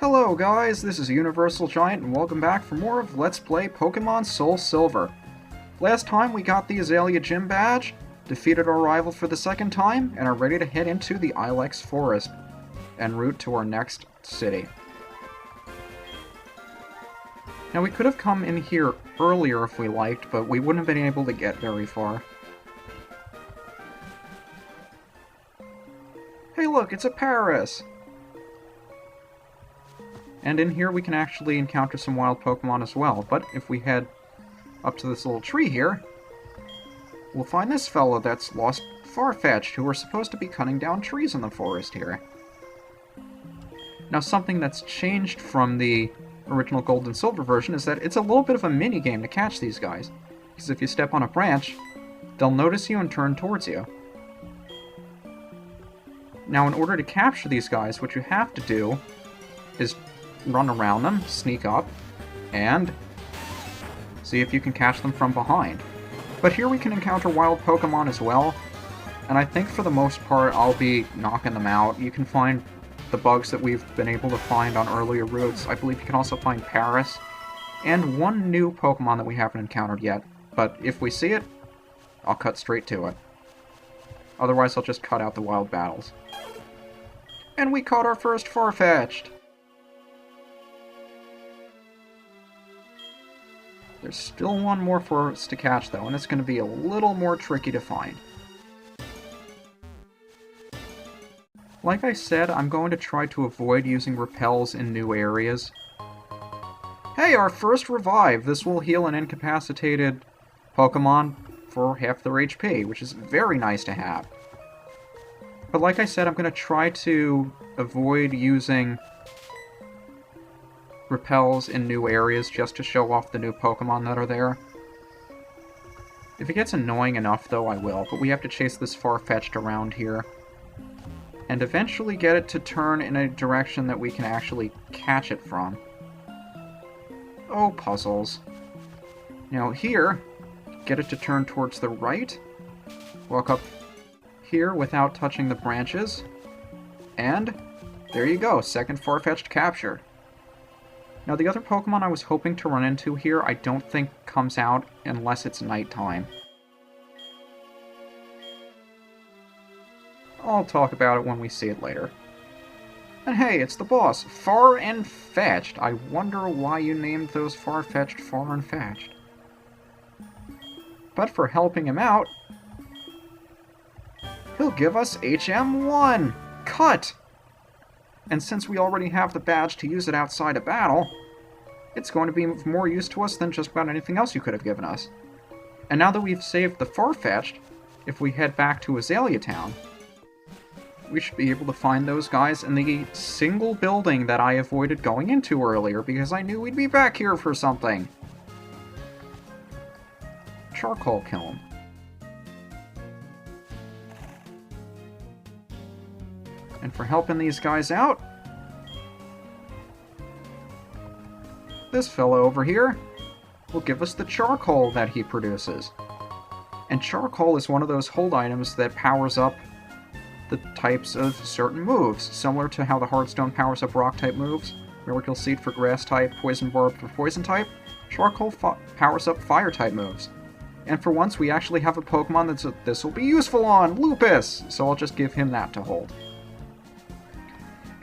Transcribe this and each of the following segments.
Hello guys, this is UniversalGiant and welcome back for more of Let's Play Pokémon SoulSilver. Last time we got the Azalea Gym badge, defeated our rival for the second time, and are ready to head into the Ilex Forest en route to our next city. Now we could have come in here earlier if we liked, but we wouldn't have been able to get very far. Hey look, it's a Paris! And in here we can actually encounter some wild Pokemon as well, but if we head up to this little tree here, we'll find this fellow that's lost Farfetch'd, who are supposed to be cutting down trees in the forest here. Now something that's changed from the original Gold and Silver version is that it's a little bit of a mini-game to catch these guys, because if you step on a branch, they'll notice you and turn towards you. Now in order to capture these guys, what you have to do is run around them, sneak up, and see if you can catch them from behind. But here we can encounter wild Pokemon as well, and I think for the most part I'll be knocking them out. You can find the bugs that we've been able to find on earlier routes. I believe you can also find Paris, and one new Pokemon that we haven't encountered yet. But if we see it, I'll cut straight to it. Otherwise I'll just cut out the wild battles. And we caught our first Farfetch'd! There's still one more for us to catch, though, and it's going to be a little more tricky to find. Like I said, I'm going to try to avoid using repels in new areas. Hey, our first revive! This will heal an incapacitated Pokemon for half their HP, which is very nice to have. But like I said, I'm going to try to avoid using repels in new areas just to show off the new Pokemon that are there. If it gets annoying enough, though, I will, but we have to chase this Farfetch'd around here. And eventually get it to turn in a direction that we can actually catch it from. Oh, puzzles. Now here, get it to turn towards the right, walk up here without touching the branches, and there you go, second Farfetch'd captured. Now, the other Pokemon I was hoping to run into here, I don't think comes out unless it's nighttime. I'll talk about it when we see it later. And hey, it's the boss, Far and Fetched. I wonder why you named those Farfetch'd Far and Fetched. But for helping him out, he'll give us HM1! Cut! And since we already have the badge to use it outside a battle, it's going to be of more use to us than just about anything else you could have given us. And now that we've saved the Farfetch'd, if we head back to Azalea Town, we should be able to find those guys in the single building that I avoided going into earlier because I knew we'd be back here for something. Charcoal kiln. And for helping these guys out, this fellow over here will give us the charcoal that he produces. And charcoal is one of those hold items that powers up the types of certain moves, similar to how the Hearthstone powers up rock-type moves, Miracle Seed for grass-type, Poison Barb for poison-type. Charcoal powers up fire-type moves. And for once, we actually have a Pokemon that this will be useful on, Lupus! So I'll just give him that to hold.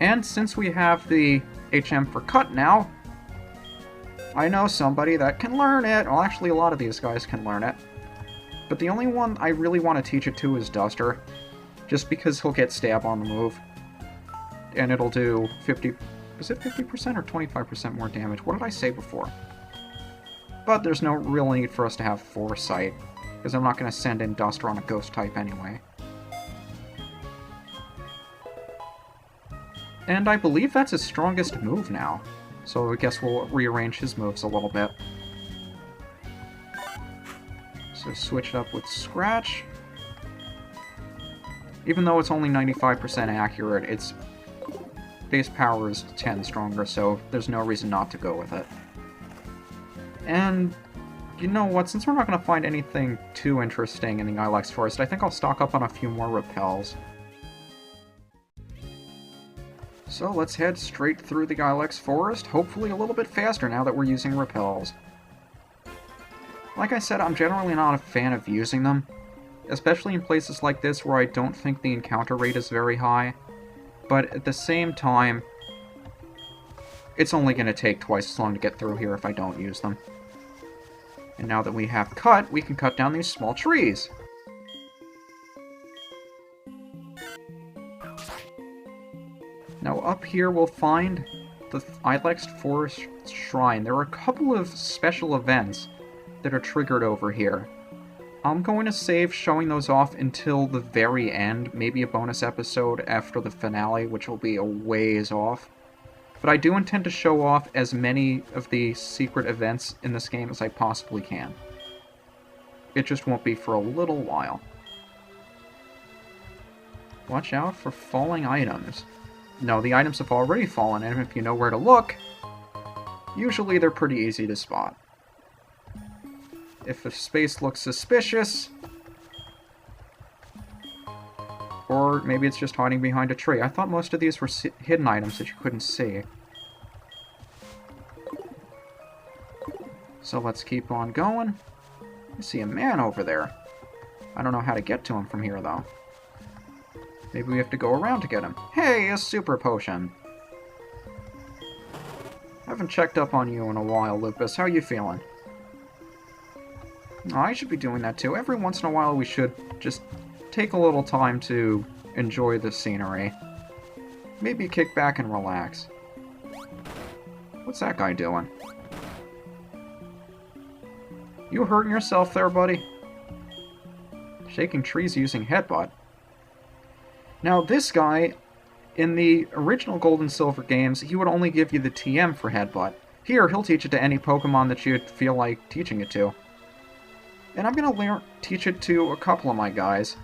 And since we have the HM for Cut now, I know somebody that can learn it. Well, actually, a lot of these guys can learn it. But the only one I really want to teach it to is Duster, just because he'll get Stab on the move. And it'll do 50... Was it 50% or 25% more damage? What did I say before? But there's no real need for us to have Foresight, because I'm not going to send in Duster on a Ghost type anyway. And I believe that's his strongest move now. So I guess we'll rearrange his moves a little bit. So switch it up with Scratch. Even though it's only 95% accurate, its base power is 10 stronger, so there's no reason not to go with it. And you know what, since we're not going to find anything too interesting in the Ilex Forest, I think I'll stock up on a few more repels. So let's head straight through the Ilex Forest, hopefully a little bit faster now that we're using repels. Like I said, I'm generally not a fan of using them, especially in places like this where I don't think the encounter rate is very high. But at the same time, it's only going to take twice as long to get through here if I don't use them. And now that we have cut, we can cut down these small trees. Now up here we'll find the Ilex Forest Shrine. There are a couple of special events that are triggered over here. I'm going to save showing those off until the very end, maybe a bonus episode after the finale, which will be a ways off. But I do intend to show off as many of the secret events in this game as I possibly can. It just won't be for a little while. Watch out for falling items. No, the items have already fallen, and if you know where to look, usually they're pretty easy to spot. If a space looks suspicious, or maybe it's just hiding behind a tree. I thought most of these were hidden items that you couldn't see. So let's keep on going. I see a man over there. I don't know how to get to him from here, though. Maybe we have to go around to get him. Hey, a super potion! Haven't checked up on you in a while, Lupus. How you feeling? Oh, I should be doing that too. Every once in a while we should just take a little time to enjoy the scenery. Maybe kick back and relax. What's that guy doing? You hurting yourself there, buddy? Shaking trees using Headbutt. Now this guy, in the original Gold and Silver games, he would only give you the TM for Headbutt. Here, he'll teach it to any Pokemon that you'd feel like teaching it to. And I'm going to teach it to a couple of my guys.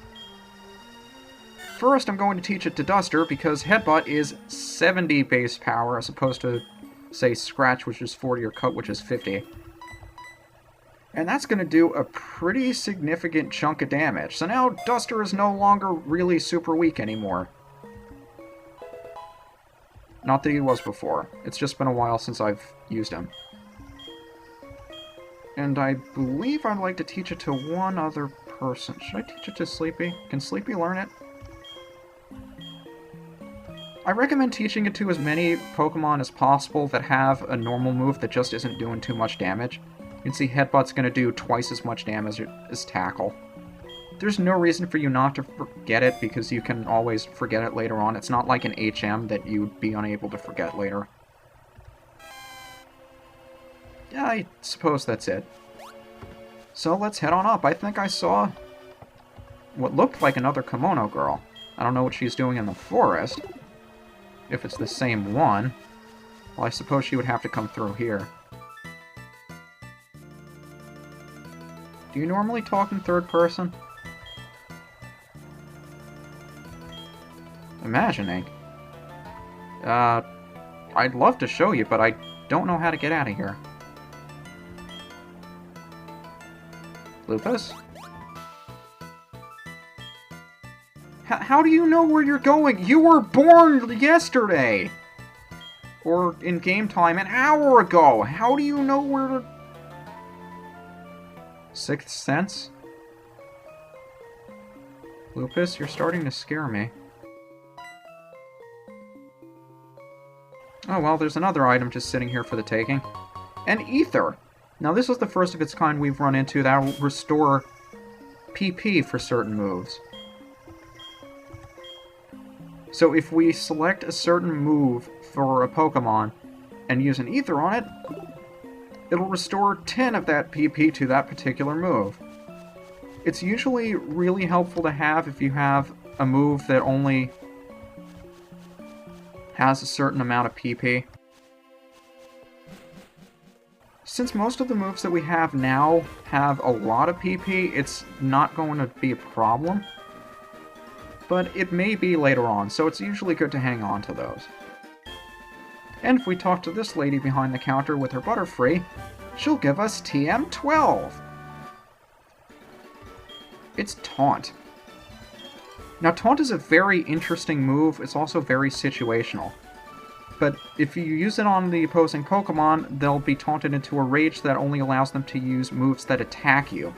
First, I'm going to teach it to Duster, because Headbutt is 70 base power, as opposed to, say, Scratch, which is 40, or Cut, which is 50. And that's going to do a pretty significant chunk of damage. So now Duster is no longer really super weak anymore. Not that he was before. It's just been a while since I've used him. And I believe I'd like to teach it to one other person. Should I teach it to Sleepy? Can Sleepy learn it? I recommend teaching it to as many Pokemon as possible that have a normal move that just isn't doing too much damage. You can see Headbutt's going to do twice as much damage as Tackle. There's no reason for you not to forget it, because you can always forget it later on. It's not like an HM that you'd be unable to forget later. Yeah, I suppose that's it. So let's head on up. I think I saw what looked like another kimono girl. I don't know what she's doing in the forest. If it's the same one, well, I suppose she would have to come through here. Do you normally talk in third person? Imagining. I'd love to show you, but I don't know how to get out of here. Lupus? How do you know where you're going? You were born yesterday! Or in game time an hour ago! How do you know where to... Sixth Sense? Lupus, you're starting to scare me. Oh well, there's another item just sitting here for the taking. An Ether! Now this is the first of its kind we've run into that will restore PP for certain moves. So if we select a certain move for a Pokemon and use an Ether on it, it'll restore 10 of that PP to that particular move. It's usually really helpful to have if you have a move that only has a certain amount of PP. Since most of the moves that we have now have a lot of PP, it's not going to be a problem. But it may be later on, so it's usually good to hang on to those. And if we talk to this lady behind the counter with her Butterfree, she'll give us TM12! It's Taunt. Now, Taunt is a very interesting move. It's also very situational. but if you use it on the opposing Pokemon, they'll be taunted into a rage that only allows them to use moves that attack you,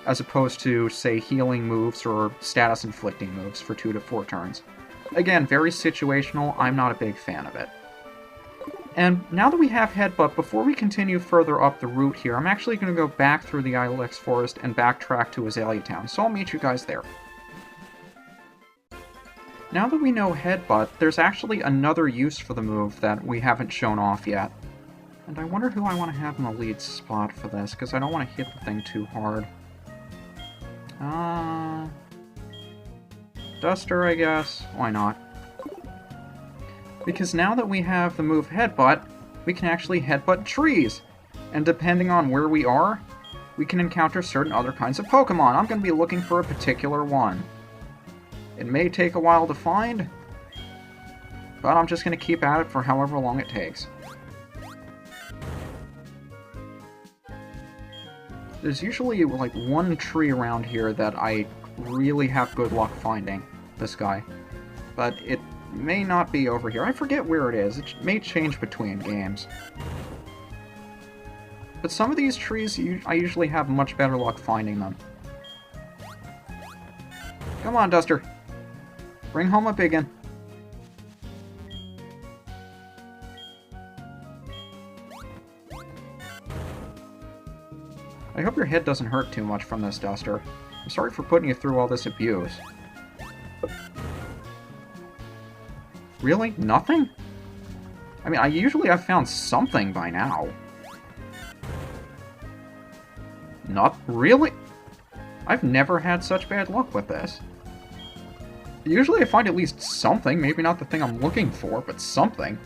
as opposed to, say, healing moves or status-inflicting moves for 2 to 4 turns. Again, very situational. I'm not a big fan of it. And now that we have Headbutt, before we continue further up the route here, I'm actually going to go back through the Ilex Forest and backtrack to Azalea Town, so I'll meet you guys there. Now that we know Headbutt, there's actually another use for the move that we haven't shown off yet. And I wonder who I want to have in the lead spot for this, because I don't want to hit the thing too hard. Duster, I guess. Why not? Because now that we have the move Headbutt, we can actually headbutt trees. And depending on where we are, we can encounter certain other kinds of Pokemon. I'm going to be looking for a particular one. It may take a while to find, but I'm just going to keep at it for however long it takes. There's usually like one tree around here that I really have good luck finding, this guy. But it may not be over here. I forget where it is. It may change between games. But some of these trees, I usually have much better luck finding them. Come on, Duster. Bring home a biggin. I hope your head doesn't hurt too much from this, Duster. I'm sorry for putting you through all this abuse. Really? Nothing? I mean, I've found something by now. Not really? I've never had such bad luck with this. Usually I find at least something, maybe not the thing I'm looking for, but something.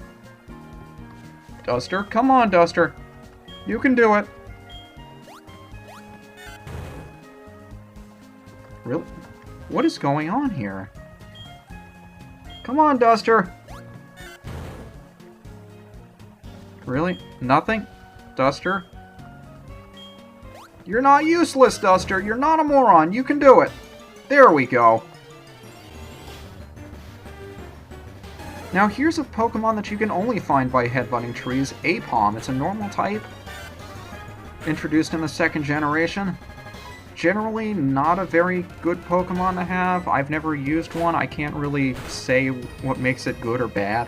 Duster, come on, Duster. You can do it. Really? What is going on here? Come on, Duster! Really? Nothing? Duster? You're not useless, Duster! You're not a moron! You can do it! There we go! Now here's a Pokemon that you can only find by headbutting trees, Apom. It's a normal type, introduced in the 2nd generation. Generally not a very good Pokemon to have. I've never used one. I can't really say what makes it good or bad.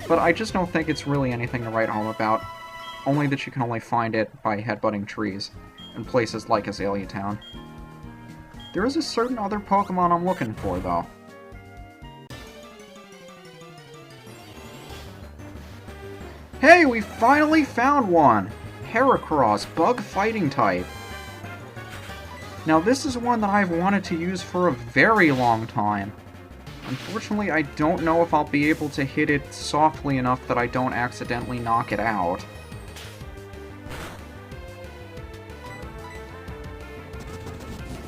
But I just don't think it's really anything to write home about. Only that you can only find it by headbutting trees in places like Azalea Town. There is a certain other Pokemon I'm looking for, though. Hey, we finally found one! Heracross, bug fighting type. Now this is one that I've wanted to use for a very long time. Unfortunately, I don't know if I'll be able to hit it softly enough that I don't accidentally knock it out.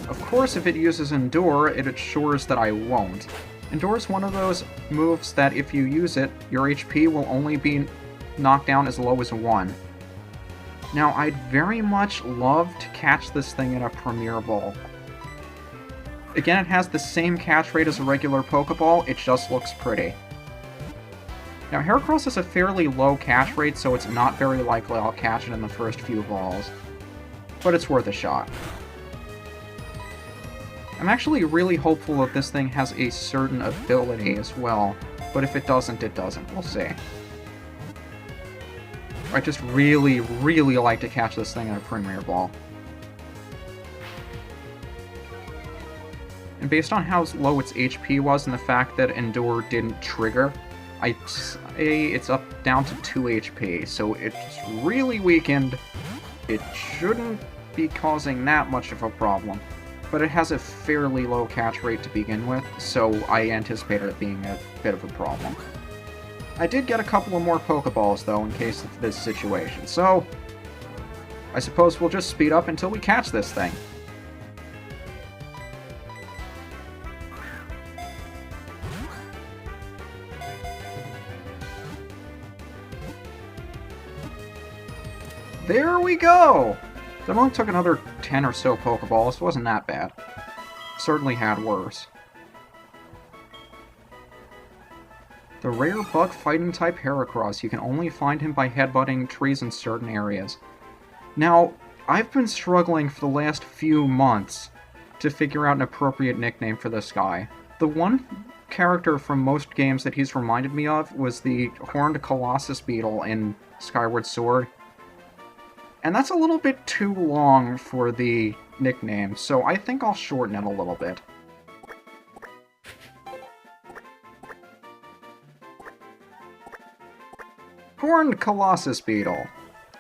Of course, if it uses Endure, it assures that I won't. Endure is one of those moves that if you use it, your HP will only be knocked down as low as 1. Now, I'd very much love to catch this thing in a Premier Ball. Again, it has the same catch rate as a regular Pokeball, it just looks pretty. Now, Heracross has a fairly low catch rate, so it's not very likely I'll catch it in the first few balls. But it's worth a shot. I'm actually really hopeful that this thing has a certain ability as well, but if it doesn't, it doesn't. We'll see. I just really, really like to catch this thing in a Premier Ball. And based on how low its HP was and the fact that Endure didn't trigger, I'd say it's up down to 2 HP, so it's really weakened. It shouldn't be causing that much of a problem, but it has a fairly low catch rate to begin with, so I anticipate it being a bit of a problem. I did get a couple of more Pokeballs, though, in case of this situation, so I suppose we'll just speed up until we catch this thing. There we go! That only took another 10 or so Pokeballs. It wasn't that bad. Certainly had worse. The rare bug fighting type Heracross. You can only find him by headbutting trees in certain areas. Now, I've been struggling for the last few months to figure out an appropriate nickname for this guy. The one character from most games that he's reminded me of was the horned Colossus Beetle in Skyward Sword. And that's a little bit too long for the nickname, so I think I'll shorten it a little bit. Horned Colossus Beetle.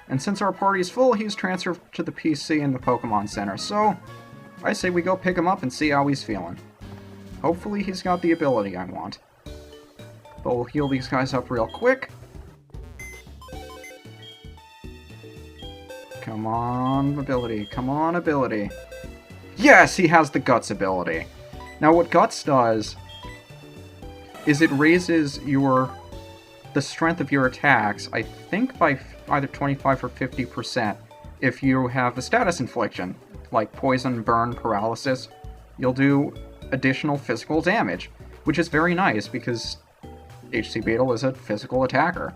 And since our party's full, he's transferred to the PC in the Pokémon Center, so I say we go pick him up and see how he's feeling. Hopefully he's got the ability I want. But we'll heal these guys up real quick. Come on, ability. Come on, ability. Yes, he has the Guts ability. Now what Guts does is it raises the strength of your attacks, I think by either 25 or 50%. If you have a status infliction, like poison, burn, paralysis, you'll do additional physical damage, which is very nice because HC Beetle is a physical attacker.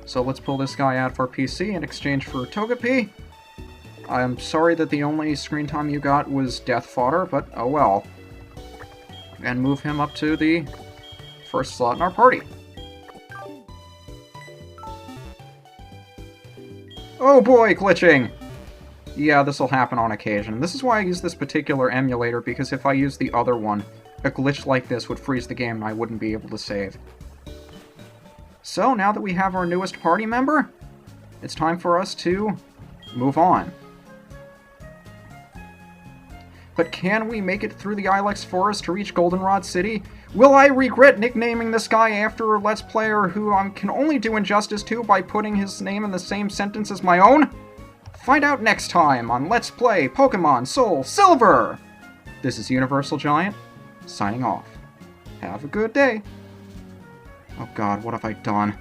So let's pull this guy out for PC in exchange for Togepi. I'm sorry that the only screen time you got was Death Fodder, but oh well. And move him up to the first slot in our party. Oh boy, glitching! Yeah, this'll happen on occasion. This is why I use this particular emulator, because if I use the other one, a glitch like this would freeze the game and I wouldn't be able to save. So, now that we have our newest party member, it's time for us to move on. But can we make it through the Ilex Forest to reach Goldenrod City? Will I regret nicknaming this guy after a Let's Player who I can only do injustice to by putting his name in the same sentence as my own? Find out next time on Let's Play Pokémon SoulSilver! This is UniversalGiant, signing off. Have a good day. Oh god, what have I done?